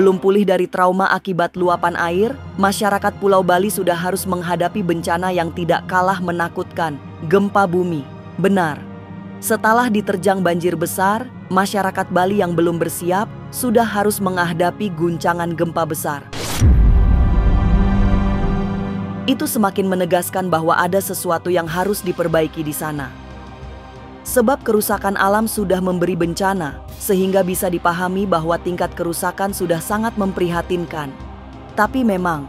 Belum pulih dari trauma akibat luapan air, masyarakat Pulau Bali sudah harus menghadapi bencana yang tidak kalah menakutkan, gempa bumi. Benar, setelah diterjang banjir besar, masyarakat Bali yang belum bersiap sudah harus menghadapi guncangan gempa besar. Itu semakin menegaskan bahwa ada sesuatu yang harus diperbaiki di sana. Sebab kerusakan alam sudah memberi bencana, sehingga bisa dipahami bahwa tingkat kerusakan sudah sangat memprihatinkan. Tapi memang,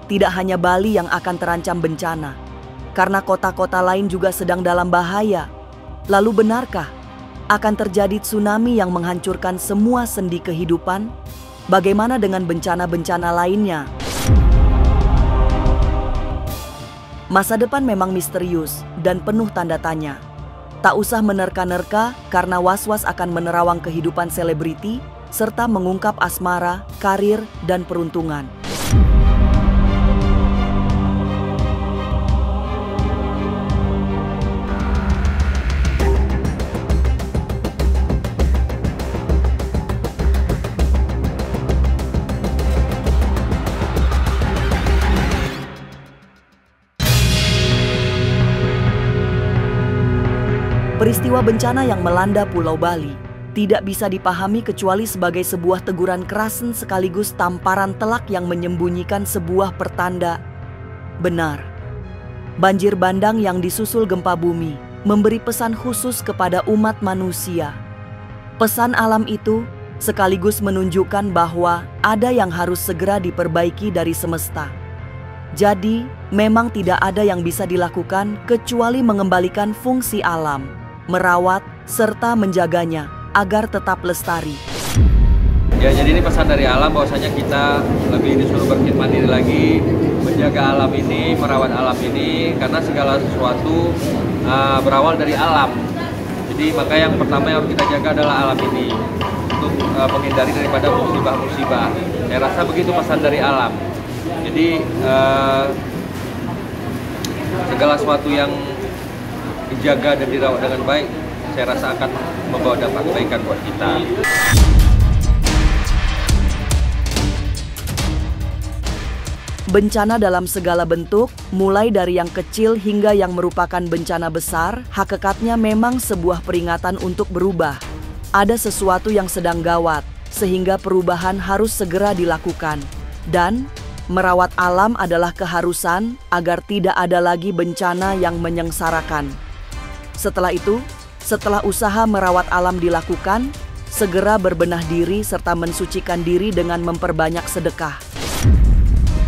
tidak hanya Bali yang akan terancam bencana, karena kota-kota lain juga sedang dalam bahaya. Lalu benarkah akan terjadi tsunami yang menghancurkan semua sendi kehidupan? Bagaimana dengan bencana-bencana lainnya? Masa depan memang misterius dan penuh tanda tanya. Tak usah menerka-nerka karena was-was akan menerawang kehidupan selebriti serta mengungkap asmara, karir, dan peruntungan. Peristiwa bencana yang melanda Pulau Bali tidak bisa dipahami kecuali sebagai sebuah teguran keras sekaligus tamparan telak yang menyembunyikan sebuah pertanda. Benar, banjir bandang yang disusul gempa bumi memberi pesan khusus kepada umat manusia. Pesan alam itu sekaligus menunjukkan bahwa ada yang harus segera diperbaiki dari semesta. Jadi, memang tidak ada yang bisa dilakukan kecuali mengembalikan fungsi alam, merawat, serta menjaganya agar tetap lestari. Ya, jadi ini pesan dari alam bahwasanya kita lebih disuruh berkhidmat diri lagi, menjaga alam ini, merawat alam ini, karena segala sesuatu berawal dari alam. Jadi maka yang pertama yang harus kita jaga adalah alam ini untuk menghindari daripada musibah-musibah. Saya rasa begitu pesan dari alam. Jadi segala sesuatu yang dijaga dan dirawat dengan baik, saya rasa akan membawa dampak kebaikan buat kita. Bencana dalam segala bentuk, mulai dari yang kecil hingga yang merupakan bencana besar, hakikatnya memang sebuah peringatan untuk berubah. Ada sesuatu yang sedang gawat, sehingga perubahan harus segera dilakukan. Dan merawat alam adalah keharusan agar tidak ada lagi bencana yang menyengsarakan. Setelah itu, setelah usaha merawat alam dilakukan, segera berbenah diri serta mensucikan diri dengan memperbanyak sedekah.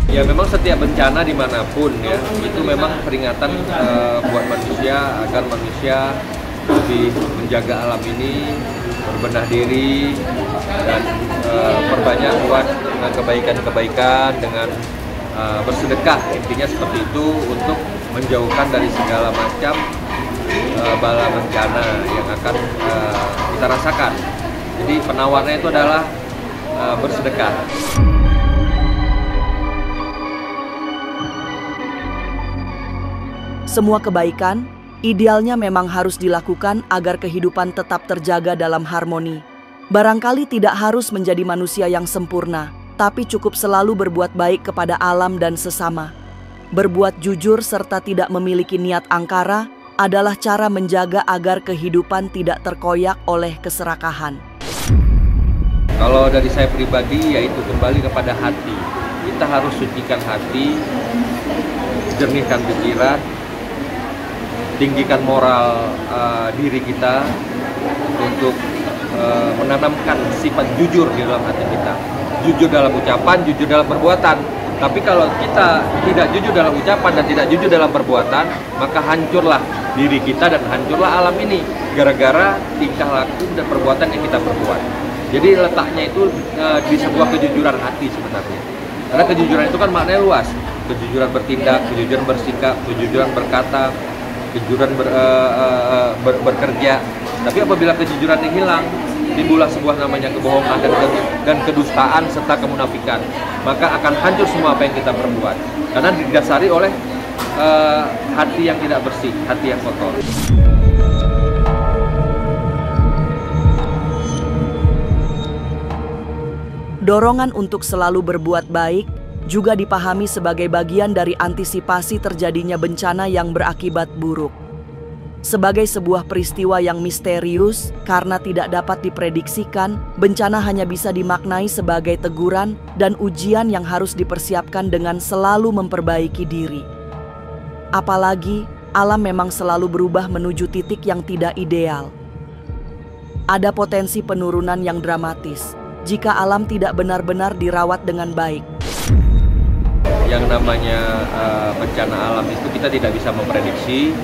Ya, memang setiap bencana dimanapun ya, itu memang peringatan buat manusia agar manusia lebih menjaga alam ini, berbenah diri, dan perbanyak buat dengan kebaikan-kebaikan, dengan bersedekah, intinya seperti itu untuk menjauhkan dari segala macam bala bencana yang akan kita rasakan. Jadi penawarnya itu adalah bersedekah. Semua kebaikan idealnya memang harus dilakukan agar kehidupan tetap terjaga dalam harmoni. Barangkali tidak harus menjadi manusia yang sempurna, tapi cukup selalu berbuat baik kepada alam dan sesama. Berbuat jujur serta tidak memiliki niat angkara adalah cara menjaga agar kehidupan tidak terkoyak oleh keserakahan. Kalau dari saya pribadi, yaitu kembali kepada hati. Kita harus sucikan hati, jernihkan pikiran, tinggikan moral diri kita untuk menanamkan sifat jujur di dalam hati kita. Jujur dalam ucapan, jujur dalam perbuatan. Tapi kalau kita tidak jujur dalam ucapan dan tidak jujur dalam perbuatan, maka hancurlah diri kita dan hancurlah alam ini gara-gara tingkah laku dan perbuatan yang kita perbuat. Jadi letaknya itu di sebuah kejujuran hati sebenarnya. Karena kejujuran itu kan maknanya luas. Kejujuran bertindak, kejujuran bersikap, kejujuran berkata, kejujuran bekerja. Tapi apabila kejujuran ini hilang, timbullah sebuah namanya kebohongan dan kedustaan serta kemunafikan. Maka akan hancur semua apa yang kita perbuat. Karena didasari oleh hati yang tidak bersih, hati yang kotor. Dorongan untuk selalu berbuat baik juga dipahami sebagai bagian dari antisipasi terjadinya bencana yang berakibat buruk. Sebagai sebuah peristiwa yang misterius karena tidak dapat diprediksikan, bencana hanya bisa dimaknai sebagai teguran dan ujian yang harus dipersiapkan dengan selalu memperbaiki diri. Apalagi, alam memang selalu berubah menuju titik yang tidak ideal. Ada potensi penurunan yang dramatis jika alam tidak benar-benar dirawat dengan baik. Yang namanya bencana alam itu kita tidak bisa memprediksi,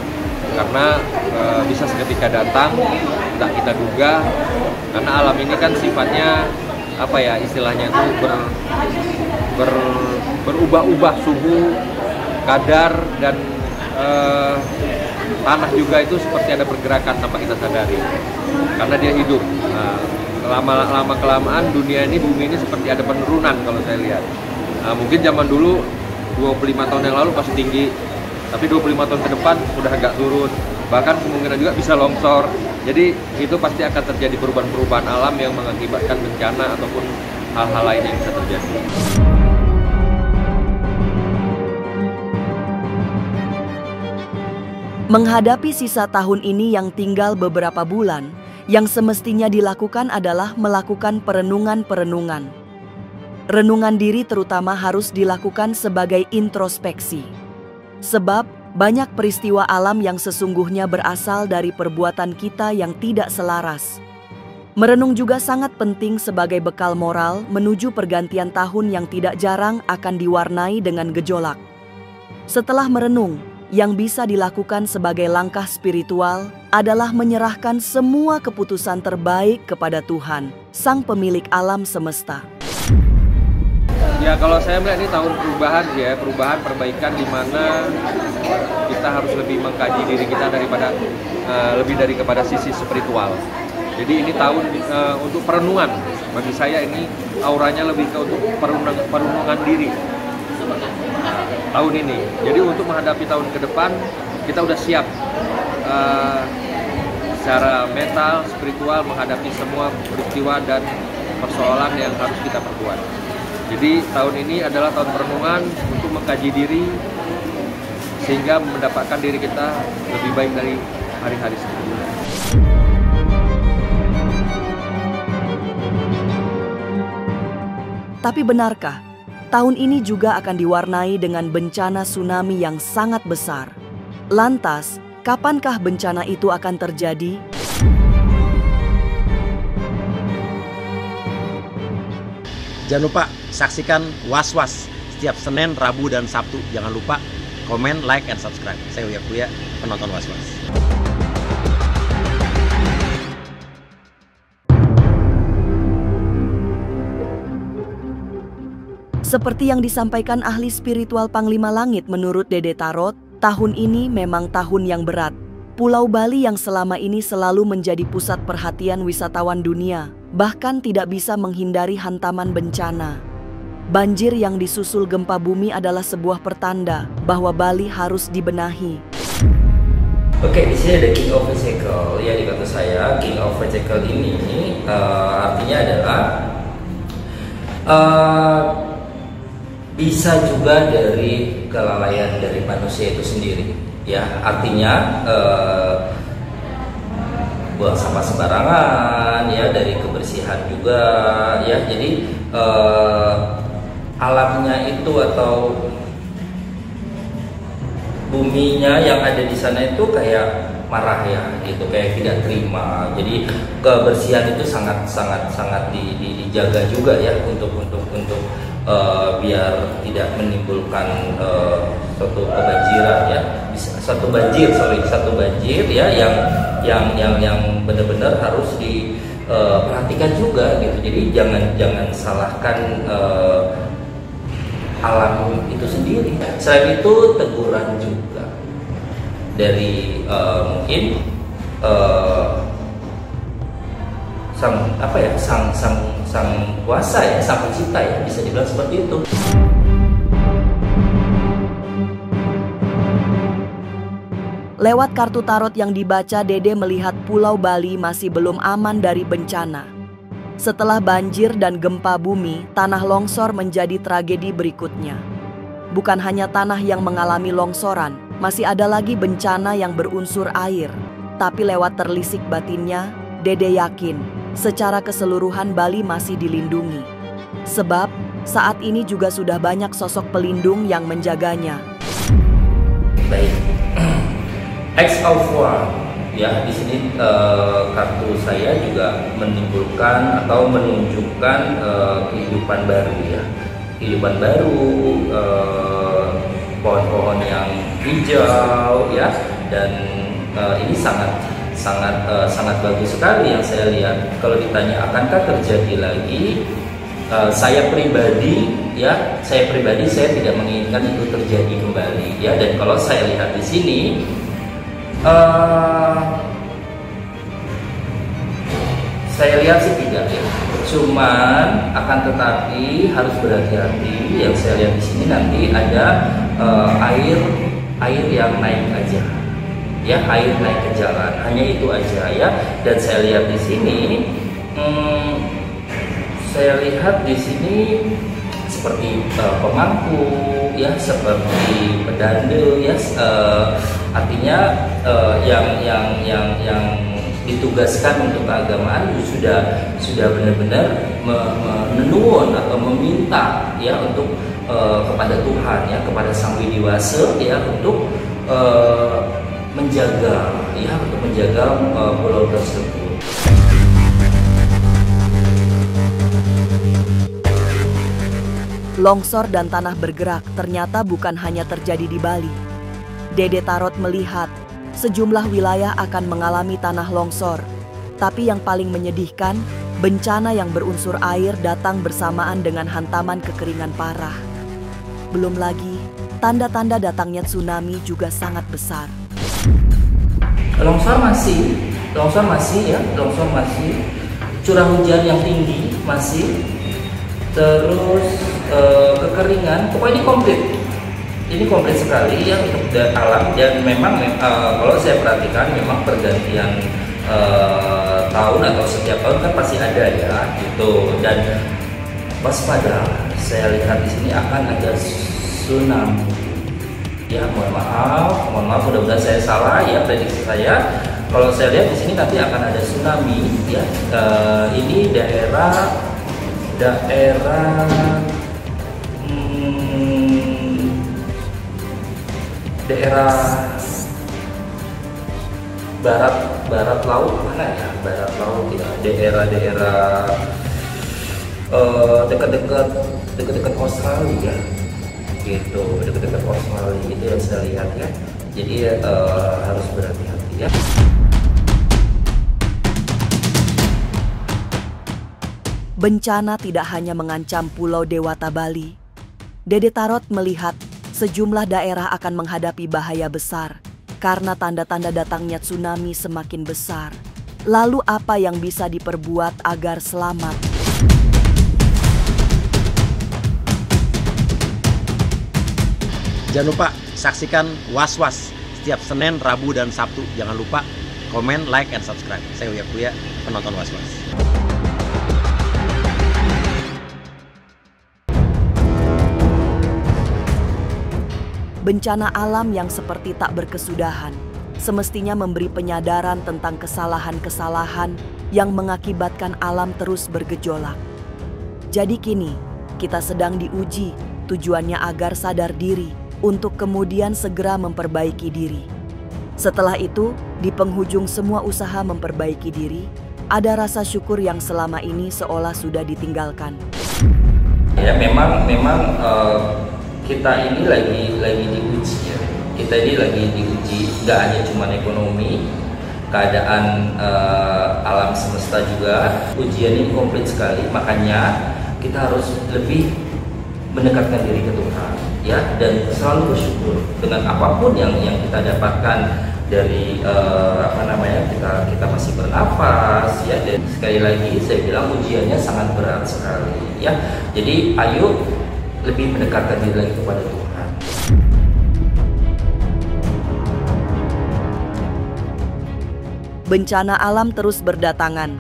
karena bisa seketika datang, tak kita duga. Karena alam ini kan sifatnya apa ya, istilahnya itu berubah-ubah suhu, kadar, dan tanah juga itu seperti ada pergerakan tanpa kita sadari, karena dia hidup. Lama kelamaan dunia ini, bumi ini seperti ada penurunan kalau saya lihat. Mungkin zaman dulu 25 tahun yang lalu pasti tinggi, tapi 25 tahun ke depan udah agak turun, bahkan kemungkinan juga bisa longsor. Jadi itu pasti akan terjadi perubahan-perubahan alam yang mengakibatkan bencana ataupun hal-hal lain yang bisa terjadi. Menghadapi sisa tahun ini yang tinggal beberapa bulan, yang semestinya dilakukan adalah melakukan perenungan. Renungan diri terutama harus dilakukan sebagai introspeksi. Sebab banyak peristiwa alam yang sesungguhnya berasal dari perbuatan kita yang tidak selaras. Merenung juga sangat penting sebagai bekal moral menuju pergantian tahun yang tidak jarang akan diwarnai dengan gejolak. Setelah merenung, yang bisa dilakukan sebagai langkah spiritual adalah menyerahkan semua keputusan terbaik kepada Tuhan, Sang Pemilik alam semesta. Ya, kalau saya melihat ini tahun perubahan ya, perubahan perbaikan di mana kita harus lebih mengkaji diri kita daripada lebih dari kepada sisi spiritual. Jadi ini tahun untuk perenungan. Bagi saya ini auranya lebih ke untuk perenungan diri. Tahun ini. Jadi untuk menghadapi tahun ke depan kita udah siap secara mental, spiritual menghadapi semua peristiwa dan persoalan yang harus kita perbuat. Jadi tahun ini adalah tahun perenungan untuk mengkaji diri sehingga mendapatkan diri kita lebih baik dari hari-hari sebelumnya. Tapi benarkah tahun ini juga akan diwarnai dengan bencana tsunami yang sangat besar? Lantas, kapankah bencana itu akan terjadi? Jangan lupa saksikan Was-Was setiap Senin, Rabu, dan Sabtu. Jangan lupa komen, like, and subscribe. Saya Uya Kuya, penonton Was-Was. Seperti yang disampaikan ahli spiritual Panglima Langit menurut Dede Tarot, tahun ini memang tahun yang berat. Pulau Bali yang selama ini selalu menjadi pusat perhatian wisatawan dunia, bahkan tidak bisa menghindari hantaman bencana. Banjir yang disusul gempa bumi adalah sebuah pertanda bahwa Bali harus dibenahi. Oke, di sini ada King of Vehicle. Ya, di kata saya, King of Vehicle ini artinya adalah bisa juga dari kelalaian dari manusia itu sendiri. Ya, artinya buang sampah sembarangan, ya, dari kebersihan juga, ya. Jadi alamnya itu atau buminya yang ada di sana itu kayak marah, ya, gitu, kayak tidak terima. Jadi kebersihan itu sangat dijaga juga, ya, untuk biar tidak menimbulkan suatu kebanjiran, ya, satu banjir, ya, yang benar-benar harus diperhatikan juga, gitu. Jadi jangan salahkan alam itu sendiri. Selain itu teguran juga dari mungkin sang kuasa, ya, sang pencipta, ya, bisa dibilang seperti itu. Lewat kartu tarot yang dibaca, Dede melihat Pulau Bali masih belum aman dari bencana. Setelah banjir dan gempa bumi, tanah longsor menjadi tragedi berikutnya. Bukan hanya tanah yang mengalami longsoran, masih ada lagi bencana yang berunsur air. Tapi lewat terlisik batinnya, Dede yakin secara keseluruhan Bali masih dilindungi. Sebab saat ini juga sudah banyak sosok pelindung yang menjaganya. Baik, X of War, ya di sini kartu saya juga menimbulkan atau menunjukkan kehidupan baru ya, kehidupan baru, pohon-pohon yang hijau ya, dan ini sangat bagus sekali yang saya lihat. Kalau ditanya akankah terjadi lagi, saya pribadi saya tidak menginginkan itu terjadi kembali ya. Dan kalau saya lihat di sini, saya lihat sih tidak ya. Cuman akan tetapi harus berhati-hati. Yang saya lihat di sini nanti ada air yang naik aja. Ya, air naik ke jalan, hanya itu aja ya. Dan saya lihat di sini, seperti pemangku, ya, seperti pedande, ya, artinya yang ditugaskan untuk keagamaan sudah benar-benar menuwun atau meminta ya untuk kepada Tuhan ya, kepada Sang Widiwasa ya untuk menjaga pulau tersebut. Longsor dan tanah bergerak ternyata bukan hanya terjadi di Bali. Dede Tarot melihat sejumlah wilayah akan mengalami tanah longsor. Tapi yang paling menyedihkan, bencana yang berunsur air datang bersamaan dengan hantaman kekeringan parah. Belum lagi, tanda-tanda datangnya tsunami juga sangat besar. Longsor masih, curah hujan yang tinggi masih, terus kekeringan, pokoknya ini komplit sekali ya untuk alam. Dan memang kalau saya perhatikan memang pergantian tahun atau setiap tahun kan pasti ada ya gitu. Dan waspada, saya lihat di sini akan ada tsunami. Ya, mohon maaf, mudah-mudahan saya salah ya prediksi saya. Kalau saya lihat di sini nanti akan ada tsunami ya. Ini daerah barat laut mana ya? Barat laut ya. Daerah dekat Australia. Gitu, dekat Australia itu yang saya lihat ya. Jadi harus berhati-hati ya. Bencana tidak hanya mengancam Pulau Dewata Bali. Dede Tarot melihat sejumlah daerah akan menghadapi bahaya besar karena tanda-tanda datangnya tsunami semakin besar. Lalu apa yang bisa diperbuat agar selamat? Jangan lupa saksikan Was-Was setiap Senin, Rabu, dan Sabtu. Jangan lupa komen, like, and subscribe. Saya Uya Kuya, penonton Was-Was. Bencana alam yang seperti tak berkesudahan semestinya memberi penyadaran tentang kesalahan-kesalahan yang mengakibatkan alam terus bergejolak. Jadi kini, kita sedang diuji, tujuannya agar sadar diri untuk kemudian segera memperbaiki diri. Setelah itu, di penghujung semua usaha memperbaiki diri, ada rasa syukur yang selama ini seolah sudah ditinggalkan. Ya, memang kita ini lagi diuji ya. Kita ini lagi diuji, nggak hanya cuma ekonomi, keadaan alam semesta juga. Ujian ini komplit sekali, makanya kita harus lebih mendekatkan diri ke Tuhan ya, dan selalu bersyukur dengan apapun yang kita dapatkan dari kita masih bernafas ya. Dan sekali lagi saya bilang ujiannya sangat berat sekali ya. Jadi ayo lebih mendekatkan diri lagi kepada Tuhan. Bencana alam terus berdatangan.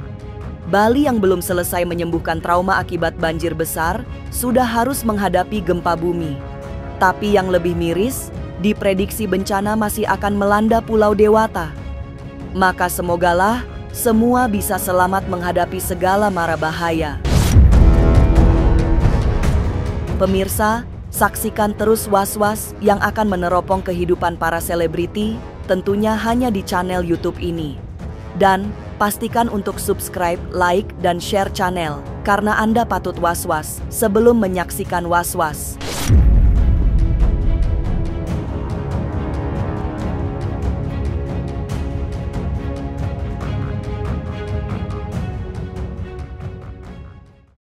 Bali yang belum selesai menyembuhkan trauma akibat banjir besar, sudah harus menghadapi gempa bumi. Tapi yang lebih miris, diprediksi bencana masih akan melanda Pulau Dewata. Maka semogalah semua bisa selamat menghadapi segala mara bahaya. Pemirsa, saksikan terus Was-Was yang akan meneropong kehidupan para selebriti, tentunya hanya di channel YouTube ini. Dan pastikan untuk subscribe, like, dan share channel, karena Anda patut was-was sebelum menyaksikan Was-Was.